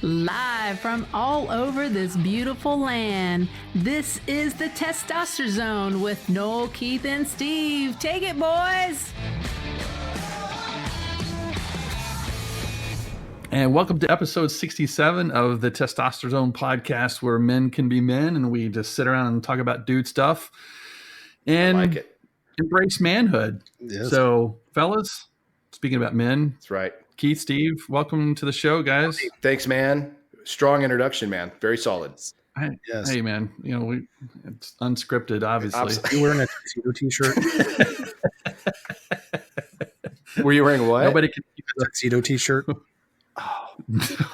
Live from all over this beautiful land, this is the Testosterone Zone with Noel, Keith, and Steve. Take it, boys! And welcome to episode 67 of the Testosterone Zone podcast, where men can be men and we just sit around and talk about dude stuff and embrace manhood. Yes. So, fellas, speaking about men, that's right. Keith, Steve, welcome to the show, guys. Thanks, man. Strong introduction, man. Very solid. Yes. Hey, man. You know, it's unscripted, obviously. You wearing a tuxedo t-shirt? Were you wearing what? Nobody can keep a tuxedo t-shirt. Oh.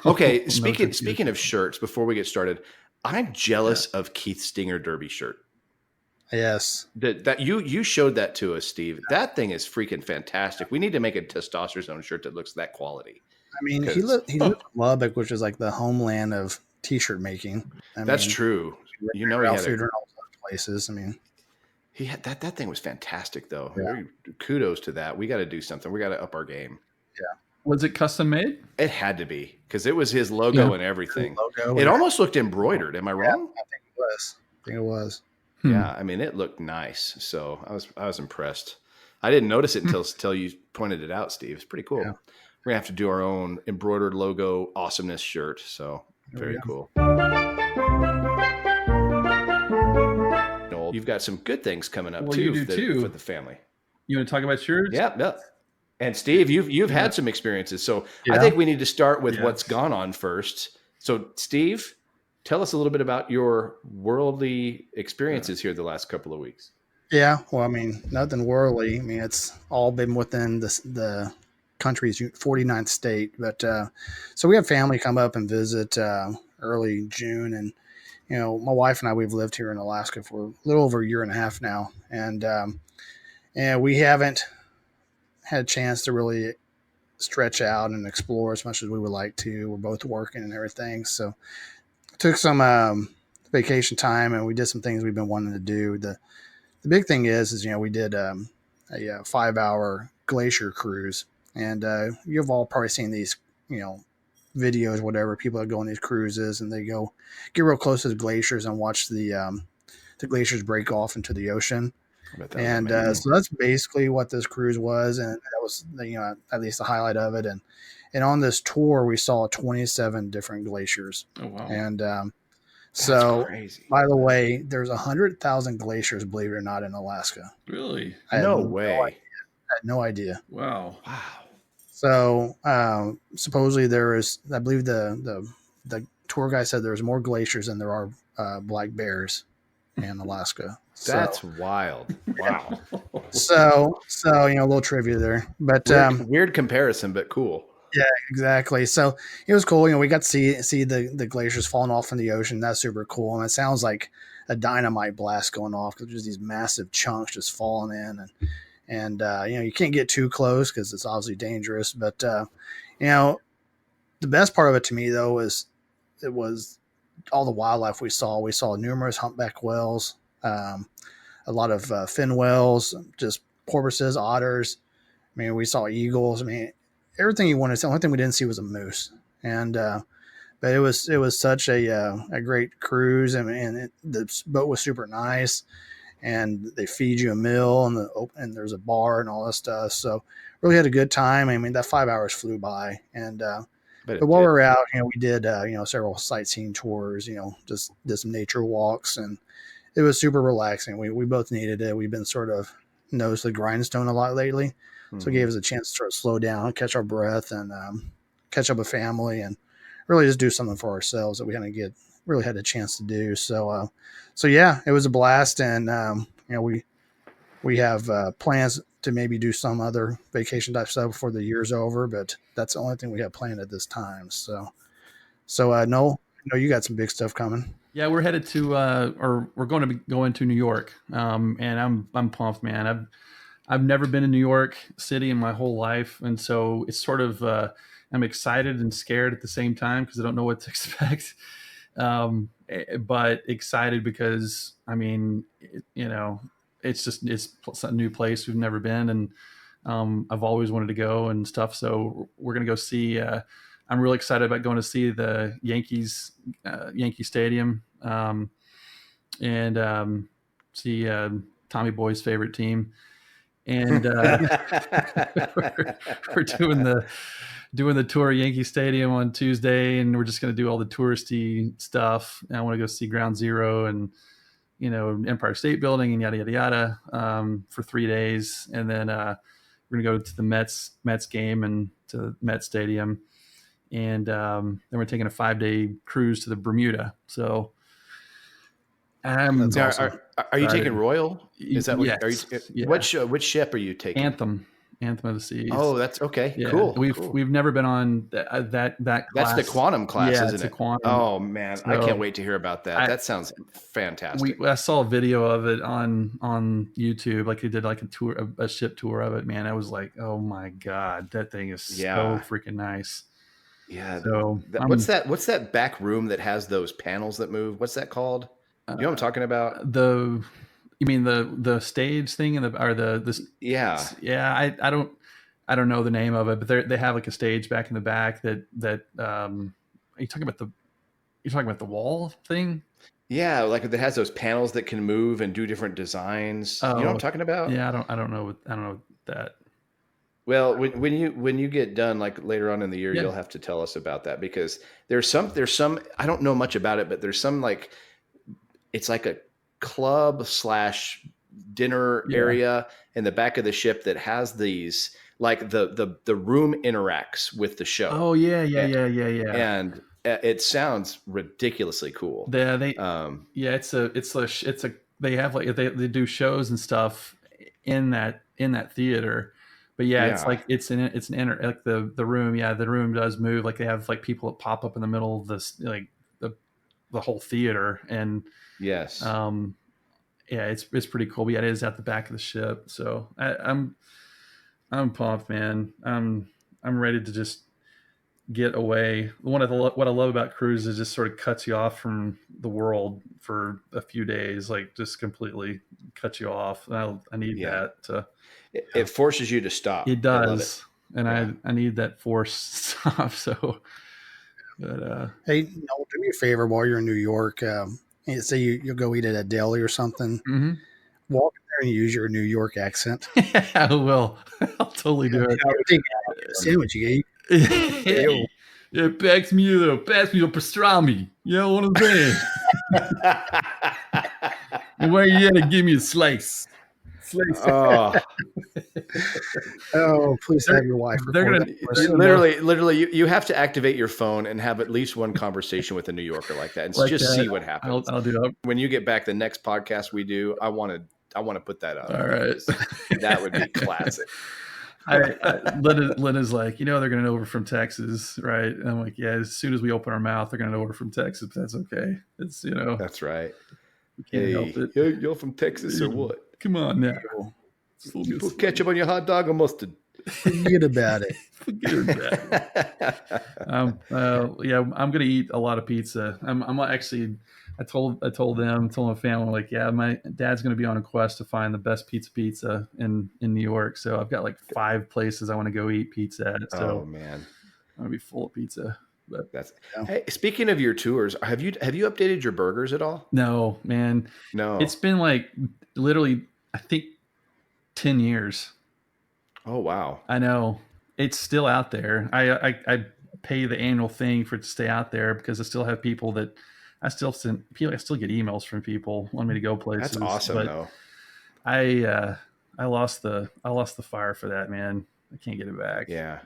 Okay. Speaking of shirts, before we get started, I'm jealous of Keith's Stinger Derby shirt. Yes. That you showed that to us, Steve. That thing is freaking fantastic. We need to make a Testosterone Zone shirt that looks that quality. I mean, he lived in Lubbock, which is like the homeland of t-shirt making. That's true. You know, he had in all places. I mean, he had that thing was fantastic, though. Yeah. Kudos to that. We got to do something. We got to up our game. Yeah. Was it custom made? It had to be, because it was his logo and everything. It almost looked embroidered. Am I wrong? I think it was. Yeah, I mean, it looked nice. So I was impressed. I didn't notice it until you pointed it out, Steve. It's pretty cool. Yeah. We're going to have to do our own embroidered logo awesomeness shirt. So very cool. You've got some good things coming up too for the family. You want to talk about yours? Yeah. And Steve, you've had some experiences. So I think we need to start with what's gone on first. So Steve, tell us a little bit about your worldly experiences here the last couple of weeks. Yeah. Well, I mean, nothing worldly. I mean, it's all been within the country's 49th state. But so we had family come up and visit early June. And, you know, my wife and I, we've lived here in Alaska for a little over a year and a half now. And we haven't had a chance to really stretch out and explore as much as we would like to. We're both working and everything. So took some vacation time and we did some things we've been wanting to do. The big thing is, you know, we did a 5-hour glacier cruise. And you've all probably seen these, you know, videos, whatever. People that go on these cruises and they go get real close to the glaciers and watch the glaciers break off into the ocean. And so that's basically what this cruise was. And that was, you know, at least the highlight of it. And on this tour, we saw 27 different glaciers. Oh, wow. And so, crazy. By the way, there's 100,000 glaciers, believe it or not, in Alaska. Really? No way. I had no idea. Wow. So supposedly there is, I believe the tour guy said there's more glaciers than there are black bears in Alaska. That's wild. Wow. So you know, a little trivia there, but weird comparison, but cool. Yeah, exactly. So it was cool. You know, we got to see the glaciers falling off from the ocean. That's super cool. And it sounds like a dynamite blast going off because there's these massive chunks just falling in, and you know, you can't get too close because it's obviously dangerous. But you know, the best part of it to me though was it was all the wildlife we saw. We saw numerous humpback whales, a lot of fin whales, just porpoises, otters. I mean, we saw eagles. I mean, everything you wanted to see. The only thing we didn't see was a moose. And but it was such a great cruise. I mean, the boat was super nice, and they feed you a meal, and there's a bar and all that stuff. So really had a good time. I mean, that 5 hours flew by, and but while we were out, you know, we did you know, several sightseeing tours. You know, just did some nature walks, and it was super relaxing. We both needed it. We've been sort of nose to the grindstone a lot lately. So it gave us a chance to sort of slow down, catch our breath, and catch up with family, and really just do something for ourselves that we hadn't really had a chance to do. So yeah, it was a blast, and you know, we have plans to maybe do some other vacation type stuff before the year's over, but that's the only thing we have planned at this time. So Noel, I know you got some big stuff coming. Yeah, we're headed to, or we're going to be going to New York, and I'm pumped, man. I've never been in New York City in my whole life, and so it's sort of I'm excited and scared at the same time because I don't know what to expect. But excited because I mean, you know, it's a new place we've never been, and I've always wanted to go and stuff. So we're gonna go see I'm really excited about going to see the Yankees, Yankee Stadium, and see Tommy Boy's favorite team. And we're doing the tour of Yankee Stadium on Tuesday, and we're just going to do all the touristy stuff. And I want to go see Ground Zero and Empire State Building and yada yada yada for 3 days, and then we're going to go to the Mets game and to Met Stadium, and then we're taking a 5-day cruise to the Bermuda. So. That's awesome. Are you taking Royal? Is that what? Yes. Are you? Yeah. Which ship are you taking? Anthem of the Seas. Oh, that's okay. Yeah. Cool. We've never been on that class. That's the Quantum class, yeah, isn't it's it? A Quantum. Oh man, I can't wait to hear about that. That sounds fantastic. I saw a video of it on YouTube. Like they did like a ship tour of it. Man, I was like, oh my god, that thing is so freaking nice. Yeah. So what's that back room that has those panels that move? What's that called? You know what I'm talking about? You mean the stage thing Yeah. Yeah, I don't know the name of it, but they have like a stage back in the back that are you talking about the wall thing? Yeah, like it has those panels that can move and do different designs. You know what I'm talking about? Yeah, I don't know that. Well, when you get done, like later on in the year, you'll have to tell us about that, because there's some I don't know much about it, but there's some like it's like a club / dinner area in the back of the ship that has these, like the room interacts with the show. Oh yeah. And it sounds ridiculously cool. Yeah, they they have like they do shows and stuff in that theater. But it's like it's an like the room. Yeah, the room does move. Like they have like people that pop up in the middle of this, like the whole theater. And yes, it's pretty cool. But yeah, it is at the back of the ship. So I'm pumped, man. I'm ready to just get away. What I love about cruise is just sort of cuts you off from the world for a few days, like just completely cuts you off. I need that to. It forces you to stop. It does, and I need that force stop. So, but hey, do me a favor while you're in New York. Say you'll go eat at a deli or something. Mm-hmm. Walk in there and use your New York accent. Yeah, I will. I'll totally do it. Take a sandwich you ate. Yeah, pass me a pastrami. You know what I'm saying? And where you at to give me a slice? Oh, please have your wife. They're gonna literally. You have to activate your phone and have at least one conversation with a New Yorker like that, and just see what happens. I'll do that when you get back. The next podcast we do, I want to put that up. All right, that would be classic. Lena's like, they're going to know we're from Texas, right? And I'm like, yeah, as soon as we open our mouth, they're going to know we're from Texas, but that's okay. It's, That's right. We can't help it. You're from Texas or what? Come on now. You put ketchup on your hot dog or mustard? Forget about it. I'm going to eat a lot of pizza. I'm actually, I told my family, like, yeah, my dad's going to be on a quest to find the best pizza in New York. So I've got like 5 places I want to go eat pizza at. So, oh man, I'm going to be full of pizza. But hey, speaking of your tours, have you updated your burgers at all? No, man. No. It's been like literally, I think 10 years. Oh wow. I know. It's still out there. I pay the annual thing for it to stay out there because I still have people that I still get emails from people wanting me to go places. That's awesome, but though. I lost the fire for that, man. I can't get it back. Yeah.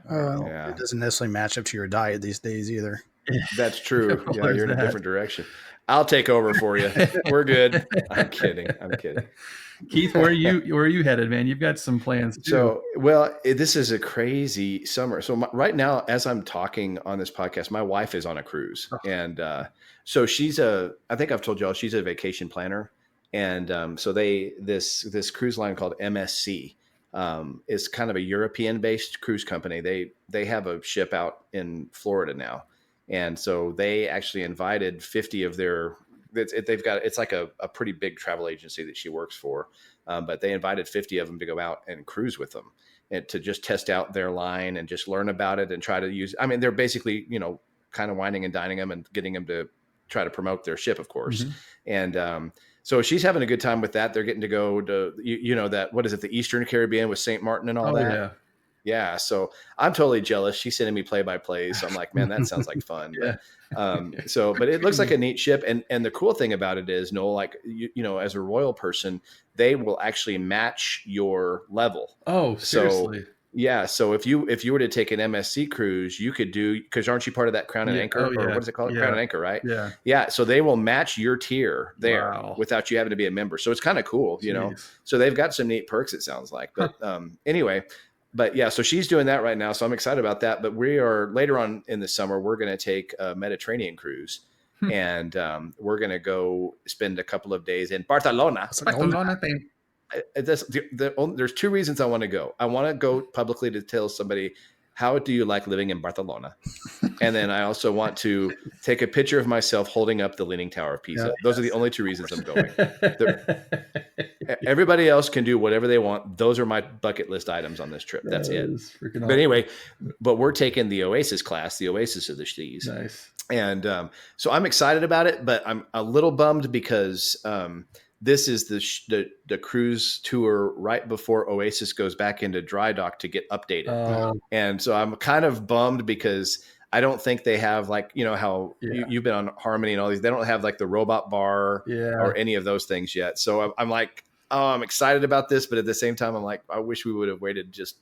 It doesn't necessarily match up to your diet these days either. That's true. Yeah, you're in a different direction. I'll take over for you. We're good. I'm kidding. Keith, where are you headed, man? You've got some plans too. So, this is a crazy summer. So right now, as I'm talking on this podcast, my wife is on a cruise, and so I think I've told y'all she's a vacation planner, and so this cruise line called MSC is kind of a European-based cruise company. They have a ship out in Florida now, and so they actually invited 50 of their. It's like a pretty big travel agency that she works for, but they invited 50 of them to go out and cruise with them. and to just test out their line and just learn about it and try to use. I mean, they're basically, kind of wining and dining them and getting them to try to promote their ship, of course. Mm-hmm. And so she's having a good time with that. They're getting to go to, that, what is it, the Eastern Caribbean with St. Martin and all that. Yeah. Yeah. So I'm totally jealous. She's sending me play-by-play. So I'm like, man, that sounds like fun. Yeah. But it looks like a neat ship. And the cool thing about it is, Noel, like, as a Royal person, they will actually match your level. Oh, seriously? So, yeah. So if you were to take an MSC cruise, you could do, because aren't you part of that Crown and Anchor? Or what is it called? Yeah. Crown and Anchor, right? Yeah. Yeah. So they will match your tier there without you having to be a member. So it's kind of cool, So they've got some neat perks, it sounds like. But anyway, but yeah, so she's doing that right now. So I'm excited about that. But we are later on in the summer, we're going to take a Mediterranean cruise. And we're going to go spend a couple of days in Barcelona. There's two reasons I want to go. I want to go publicly to tell somebody, how do you like living in Barcelona? And then I also want to take a picture of myself holding up the Leaning Tower of Pisa. Those are the only two reasons I'm going. Everybody else can do whatever they want. Those are my bucket list items on this trip. That's it. But anyway, we're taking the Oasis class, the Oasis of the Seas. Nice. And so I'm excited about it, but I'm a little bummed because this is the cruise tour right before Oasis goes back into dry dock to get updated. And so I'm kind of bummed because I don't think they have, like, how you've been on Harmony and all these, they don't have like the robot bar or any of those things yet. So I'm like, I'm excited about this, but at the same time, I'm like, I wish we would have waited just,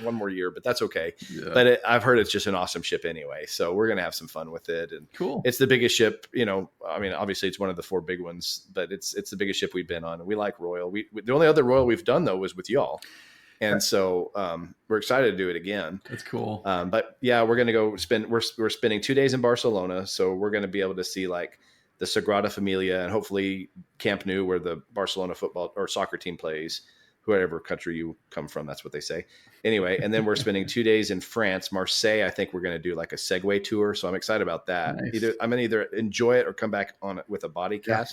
one more year, but that's okay. Yeah. But I've heard it's just an awesome ship anyway. So we're going to have some fun with it. And cool. It's the biggest ship, I mean, obviously it's one of the 4 big ones, but it's the biggest ship we've been on. We like Royal. The only other Royal we've done though was with y'all. And so we're excited to do it again. That's cool. But yeah, we're going to go we're spending 2 days in Barcelona. So we're going to be able to see like the Sagrada Familia and hopefully Camp Nou, where the Barcelona football or soccer team plays, whatever country you come from, that's what they say. Anyway, and then we're spending 2 days in France, Marseille. I think we're going to do like a Segway tour. So I'm excited about that. Nice. I'm going to either enjoy it or come back on it with a body cast.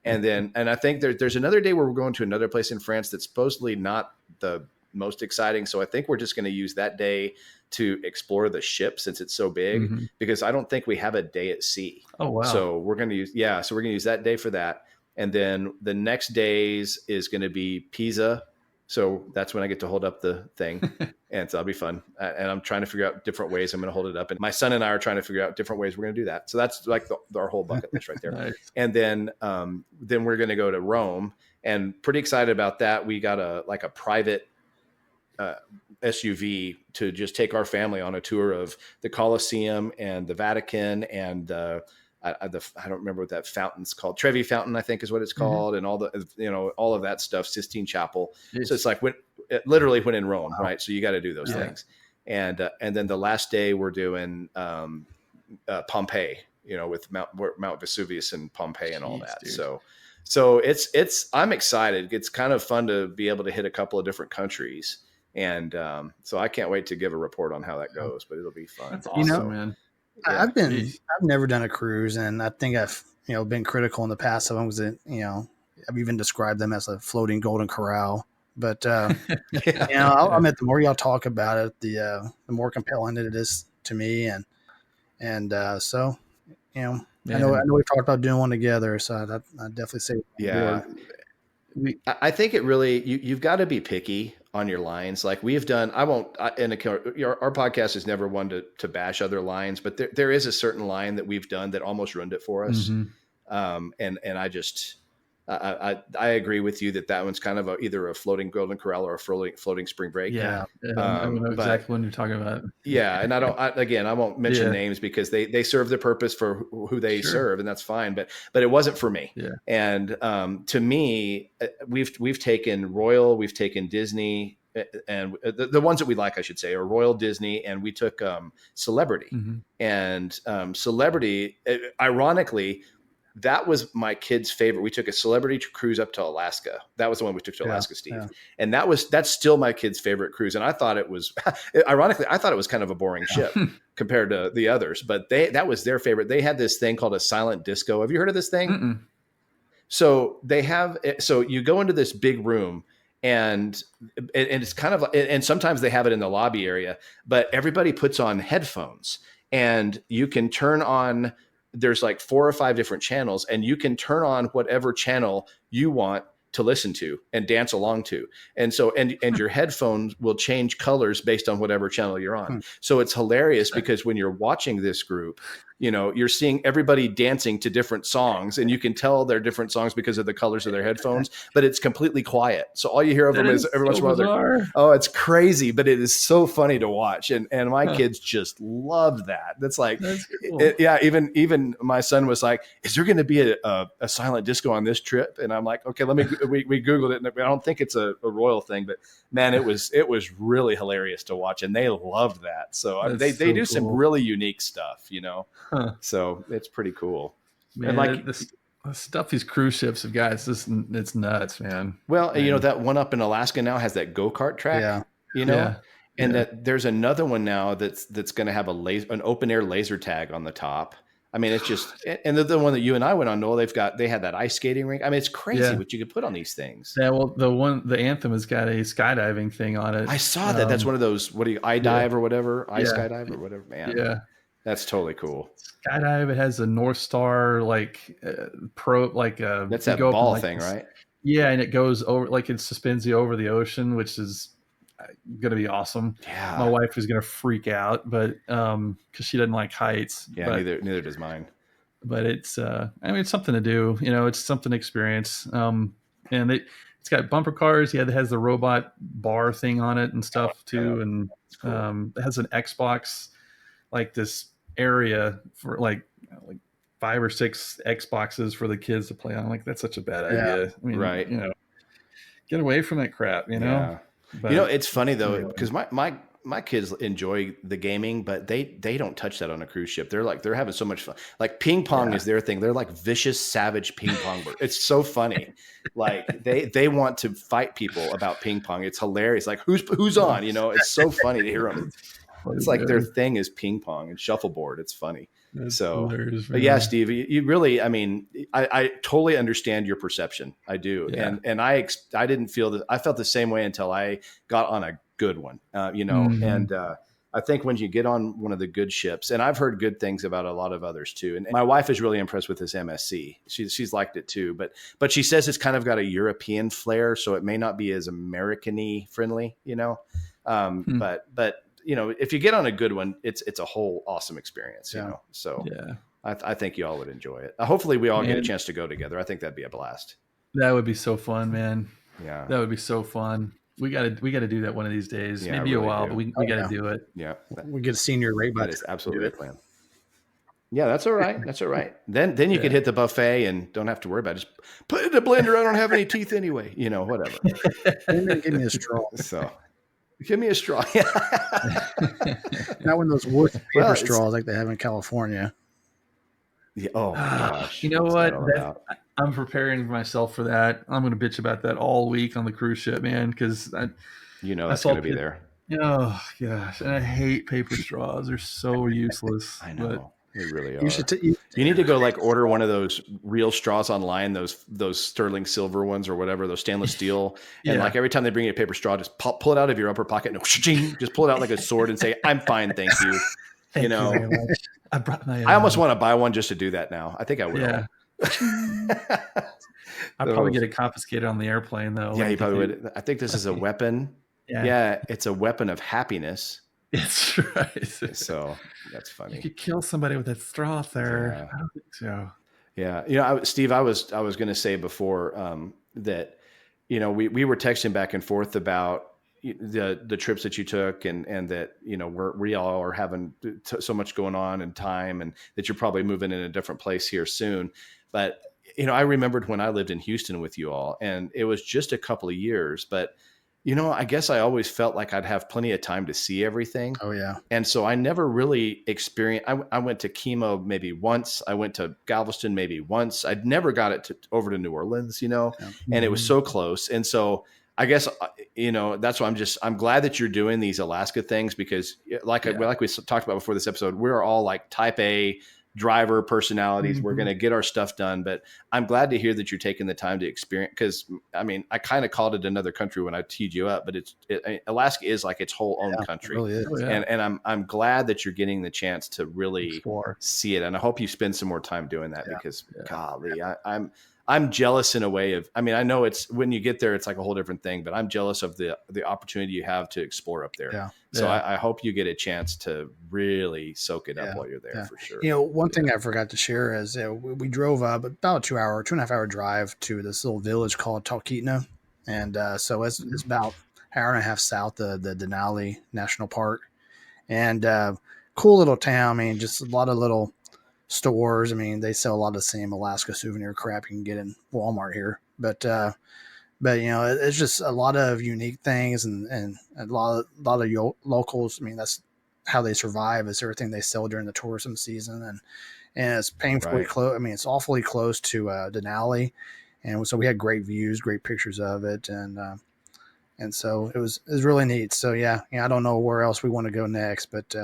And I think there's another day where we're going to another place in France that's supposedly not the most exciting. So I think we're just going to use that day to explore the ship since it's so big, because I don't think we have a day at sea. Oh, wow. So we're going to use that day for that. And then the next days is going to be Pisa. So that's when I get to hold up the thing. And so that'll be fun. And I'm trying to figure out different ways I'm going to hold it up. And my son and I are trying to figure out different ways we're going to do that. So that's like our whole bucket list right there. Nice. And then we're going to go to Rome, and pretty excited about that. We got a private SUV to just take our family on a tour of the Colosseum and the Vatican and I don't remember what that fountain's called. Trevi Fountain, I think is what it's called. And all the, all of that stuff, Sistine Chapel. So it's like literally when in Rome, right? So you got to do those things. And then the last day we're doing Pompeii, with Mount Vesuvius and Pompeii and all that. Dude. So I'm excited. It's kind of fun to be able to hit a couple of different countries. And so I can't wait to give a report on how that goes, but it'll be fun. That's awesome, man. Yeah. I've never done a cruise, and I think I've been critical in the past of them because I've even described them as a floating golden corral. But I'll admit, the more y'all talk about it, the more compelling it is to me, and so I know we've talked about doing one together, so I definitely say I think it really you've got to be picky on your lines. Like we've done, our podcast is never one to bash other lines, but there is a certain line that we've done that almost ruined it for us. And I agree with you that one's kind of either a floating golden corral or a floating spring break. I know exactly what you're talking about. Yeah. And I won't mention names because they serve the purpose for who they serve, and that's fine. But it wasn't for me. Yeah. And to me, we've taken Royal, we've taken Disney, and the ones that we like, I should say, are Royal, Disney, and we took Celebrity. And Celebrity, ironically, that was my kid's favorite. We took a Celebrity cruise up to Alaska. That was the one we took to Alaska, Steve. Yeah. And that's still my kid's favorite cruise. And I thought it was, ironically, kind of a boring ship compared to the others, but that was their favorite. They had this thing called a silent disco. Have you heard of this thing? So you go into this big room, and it's kind of, and sometimes they have it in the lobby area, but everybody puts on headphones, and you can turn on, there's like 4 or 5 different channels, and you can turn on whatever channel you want to listen to and dance along to. And so, and your headphones will change colors based on whatever channel you're on. So it's hilarious because when you're watching this group, you know, you're seeing everybody dancing to different songs, and you can tell they're different songs because of the colors of their headphones, but it's completely quiet. So all you hear of them is every once in a while, oh, it's crazy, but it is so funny to watch. And my kids just love that. That's like, cool. Even my son was like, is there going to be a silent disco on this trip? And I'm like, okay, we Googled it, and I don't think it's a royal thing, but man, it was really hilarious to watch, and they loved that. So they do cool. Some really unique stuff, you know? So it's pretty cool. Man, and like the stuff these cruise ships have got, it's nuts, man. Well, you know, that one up in Alaska now has that go-kart track, you know, and that there's another one now that's going to have an open air laser tag on the top. I mean, it's just, and the one that you and I went on, Noel, they had that ice skating rink. I mean, it's crazy what you could put on these things. Yeah. Well, the Anthem has got a skydiving thing on it. I saw that. That's one of those, iDive or whatever, skydive or whatever, man. Yeah. That's totally cool. Skydive. It has a North Star, like that's that ball thing, right? Yeah. And it goes over, like it suspends you over the ocean, which is going to be awesome. Yeah. My wife is going to freak out, but cause she doesn't like heights. Yeah. Neither does mine, but it's, I mean, it's something to do, you know, it's something to experience. And it's got bumper cars. Yeah. It has the robot bar thing on it and stuff too. And, cool. It has an Xbox, like this area for like 5 or 6 Xboxes for the kids to play on. Like, that's such a bad idea. I mean, right. You know, get away from that crap, you know? Yeah. But, you know, it's funny though, because my kids enjoy the gaming, but they don't touch that on a cruise ship. They're having so much fun. Like ping pong is their thing. They're like vicious, savage ping pong. It's so funny. Like they want to fight people about ping pong. It's hilarious. Like who's on, you know, it's so funny to hear them. It's like their thing is ping pong and shuffleboard. It's funny. That's but yeah, Steve, you really, I mean, I totally understand your perception. I do. Yeah. And I didn't feel that. I felt the same way until I got on a good one, you know, and I think when you get on one of the good ships, and I've heard good things about a lot of others too. And my wife is really impressed with this MSC. She's liked it too, but she says it's kind of got a European flair, so it may not be as American-y friendly, you know, but you know, if you get on a good one, it's a whole awesome experience, you know? So I think you all would enjoy it. Hopefully we all get a chance to go together. I think that'd be a blast. That would be so fun, man. Yeah. That would be so fun. We got to do that one of these days. Yeah, maybe really a while, but we got to do it. Yeah. We get a senior rate. That is absolutely a plan. Yeah, that's all right. That's all right. Then you could hit the buffet and don't have to worry about it. Just put it in the blender. I don't have any teeth anyway. You know, whatever. Give me a straw. So give me a straw. Not one of those wood paper straws like they have in California. Yeah. Oh my gosh. You know what? I'm preparing myself for that. I'm going to bitch about that all week on the cruise ship, man, because that's going to be there. Oh gosh, and I hate paper straws. They're so useless. I know. They really are. You need to go like order one of those real straws online, those sterling silver ones or whatever, those stainless steel. And like every time they bring you a paper straw, just pull it out of your upper pocket and just pull it out like a sword and say, "I'm fine, thank you." Thank you know, you very much. I brought my. I almost want to buy one just to do that now. I think I will. Yeah. I'd probably get it confiscated on the airplane though. Yeah, you probably would. I think this is a weapon. Yeah, it's a weapon of happiness. It's right. So that's funny. You could kill somebody with a straw there. Yeah. I don't think so. Yeah. You know, Steve, I was going to say before that, you know, we were texting back and forth about the trips that you took and that, you know, we all are having so much going on and time and that you're probably moving in a different place here soon. But, you know, I remembered when I lived in Houston with you all and it was just a couple of years, but you know, I guess I always felt like I'd have plenty of time to see everything. Oh, yeah. And so I never really experienced, I went to Chemo maybe once. I went to Galveston maybe once. I'd never got it over to New Orleans, you know, and it was so close. And so I guess, you know, that's why I'm glad that you're doing these Alaska things because like we talked about before this episode, we're all like type A, driver personalities. Mm-hmm. We're going to get our stuff done. But I'm glad to hear that you're taking the time to experience, because I mean, I kind of called it another country when I teed you up, but Alaska is like its whole own country. It really is. Oh, yeah. And I'm glad that you're getting the chance to really Explore. see it. And I hope you spend some more time doing that, because Yeah. golly, I'm jealous in a way of, I mean, I know it's when you get there, it's like a whole different thing, but I'm jealous of the opportunity you have to explore up there. Yeah. So Yeah. I hope you get a chance to really soak it up while you're there, for sure. You know, one thing I forgot to share is we drove up about 2.5 hour drive to this little village called Talkeetna. And so it's about an hour and a half south of the Denali National Park. And cool little town. I mean, just a lot of little stores. I mean, they sell a lot of the same Alaska souvenir crap you can get in Walmart here. But you know, it's just a lot of unique things and a lot of locals. I mean, that's how they survive, is everything they sell during the tourism season. And it's painfully close. I mean, it's awfully close to Denali. And so we had great views, great pictures of it. And so it was really neat. So yeah, I don't know where else we want to go next, but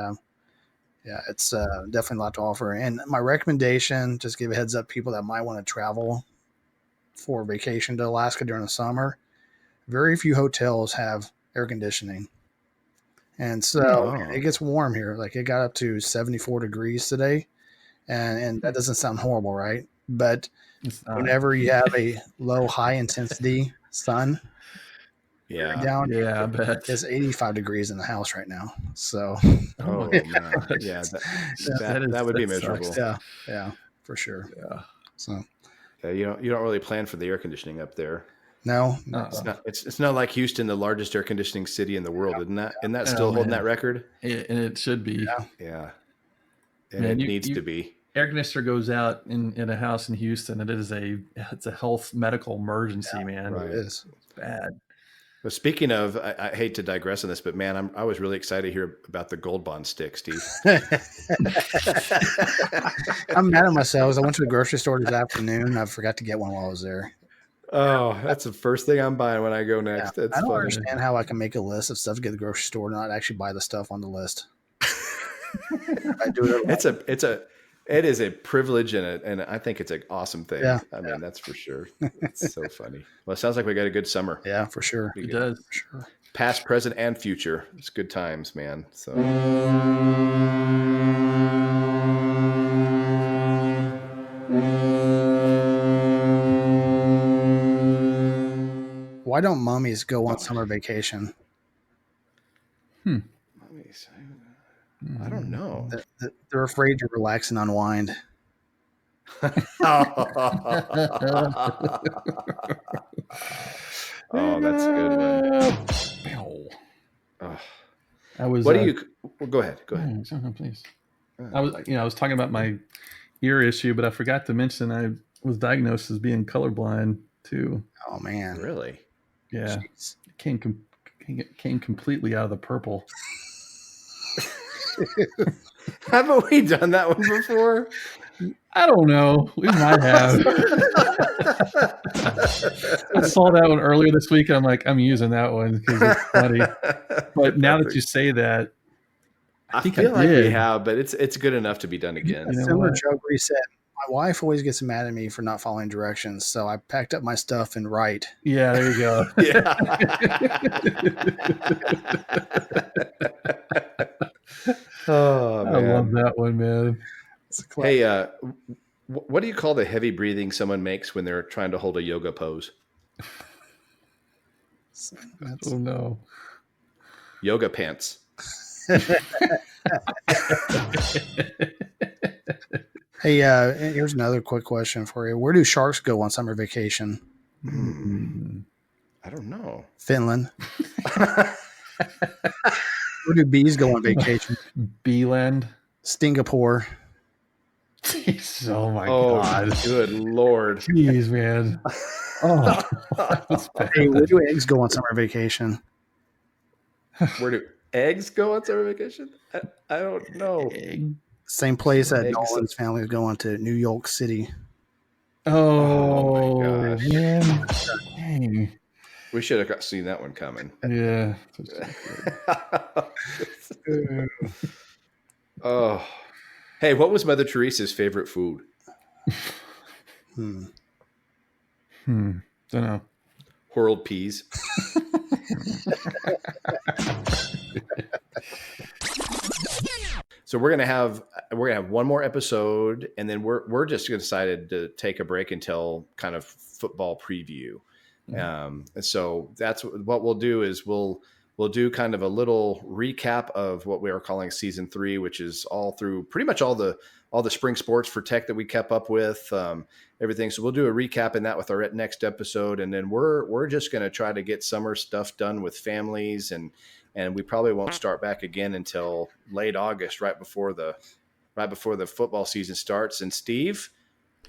yeah, it's definitely a lot to offer. And my recommendation, just give a heads up, people that might want to travel for vacation to Alaska during the summer, very few hotels have air conditioning. And so it gets warm here. Like it got up to 74 degrees today. And that doesn't sound horrible, right? But whenever you have a low, high intensity sun, down, I bet it's 85 degrees in the house right now. So, oh man, yeah, that would be miserable. Yeah, for sure. Yeah. So, yeah, you don't really plan for the air conditioning up there. No, it's not like Houston, the largest air conditioning city in the world, isn't that still holding that record? And it should be. Yeah. And it needs to be. Air conditioner goes out in a house in Houston, and it's a health medical emergency, man. Right. It is. It's bad. Well, speaking of, I hate to digress on this, but man, I was really excited to hear about the Gold Bond stick, Steve. I'm mad at myself. I went to the grocery store this afternoon, and I forgot to get one while I was there. Oh, that's the first thing I'm buying when I go next. I That's don't funny. understand how I can make a list of stuff to get at the grocery store and not actually buy the stuff on the list. I do it. It is a privilege and I think it's an awesome thing. Yeah, I mean, that's for sure. It's so funny. Well, it sounds like we got a good summer. Yeah, for sure. It does. For sure. Past, present, and future. It's good times, man. So. Why don't mummies go on summer vacation? Mummies. I don't know. They're afraid to relax and unwind. Oh, that's a good one. Well, go ahead. Please. I was talking about my ear issue, but I forgot to mention I was diagnosed as being colorblind too. Oh man, really? Yeah, it came completely out of the purple. Haven't we done that one before? I don't know. We might have. I saw that one earlier this week. And I'm like, I'm using that one because it's funny. But now that you say that, I feel like we have, but it's good enough to be done again. You know, similar joke where he said, my wife always gets mad at me for not following directions, so I packed up my stuff and write. Yeah, there you go. Yeah. Oh, man. I love that one, man. Hey, what do you call the heavy breathing someone makes when they're trying to hold a yoga pose? Oh no. Yoga pants. Hey, here's another quick question for you. Where do sharks go on summer vacation? I don't know. Finland. Where do bees go on vacation? Beeland. Singapore. Jeez, oh my God. Good Lord. Jeez, man. Oh, that's bad. Hey, where do eggs go on summer vacation? Where do eggs go on summer vacation? I don't know. Same place that Eggs. Nolan's family is going to, New York City. Oh, my gosh. man. Dang. We should have seen that one coming. Yeah. Oh. Hey, what was Mother Teresa's favorite food? Don't know. Whirled peas. So we're gonna have one more episode, and then we're just decided to take a break until kind of football preview. And so that's what we'll do is we'll do kind of a little recap of what we are calling season 3, which is all through pretty much all the spring sports for Tech that we kept up with, everything. So we'll do a recap in that with our next episode, and then we're just going to try to get summer stuff done with families, and we probably won't start back again until late August, right before the football season starts. And Steve,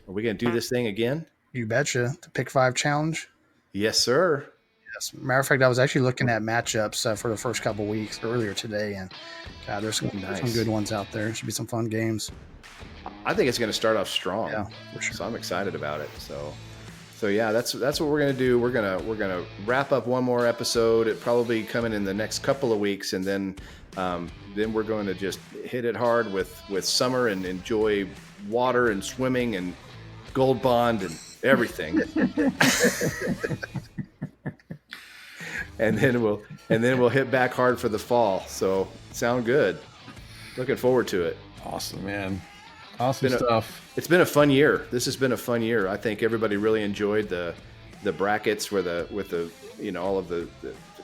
are we going to do this thing again? You betcha. The Pick 5 challenge. Yes, sir. Yes. Matter of fact, I was actually looking at matchups for the first couple of weeks earlier today, and God, there's some good ones out there. Should be some fun games. I think it's going to start off strong. Yeah, for sure. So I'm excited about it. So yeah, that's what we're going to do. We're going to wrap up one more episode. It probably coming in the next couple of weeks, and then we're going to just hit it hard with summer and enjoy water and swimming and Gold Bond and everything. and then we'll hit back hard for the fall. So sound good. Looking forward to it. Awesome, man. Awesome stuff. It's been a fun year. This has been a fun year. I think everybody really enjoyed the brackets with the all of the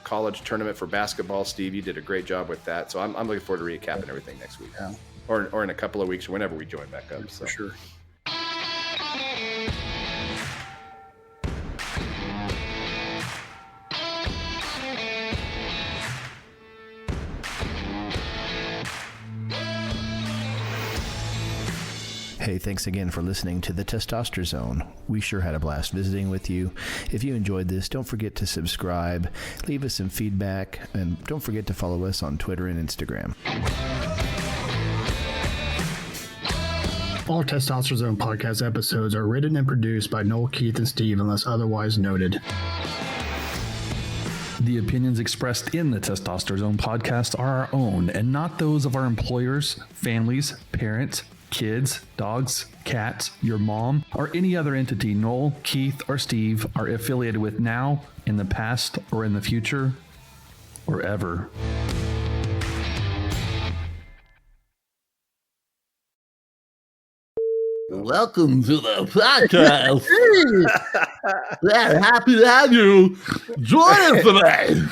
college tournament for basketball. Steve, you did a great job with that. So I'm looking forward to recapping everything next week, or in a couple of weeks, or whenever we join back up. So. For sure. Hey, thanks again for listening to the Testosterone Zone. We sure had a blast visiting with you. If you enjoyed this, don't forget to subscribe, leave us some feedback, and don't forget to follow us on Twitter and Instagram. All Testosterone Zone podcast episodes are written and produced by Noel, Keith, and Steve, unless otherwise noted. The opinions expressed in the Testosterone Zone podcast are our own and not those of our employers, families, parents, kids, dogs, cats, your mom, or any other entity Noel, Keith, or Steve are affiliated with now, in the past, or in the future, or ever. Welcome to the podcast. We're happy to have you join us today.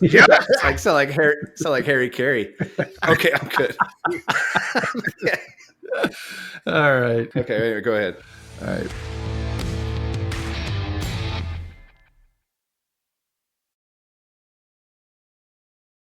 Yeah, sound like Harry Carey. Okay, I'm good. All right. Okay, go ahead. All right.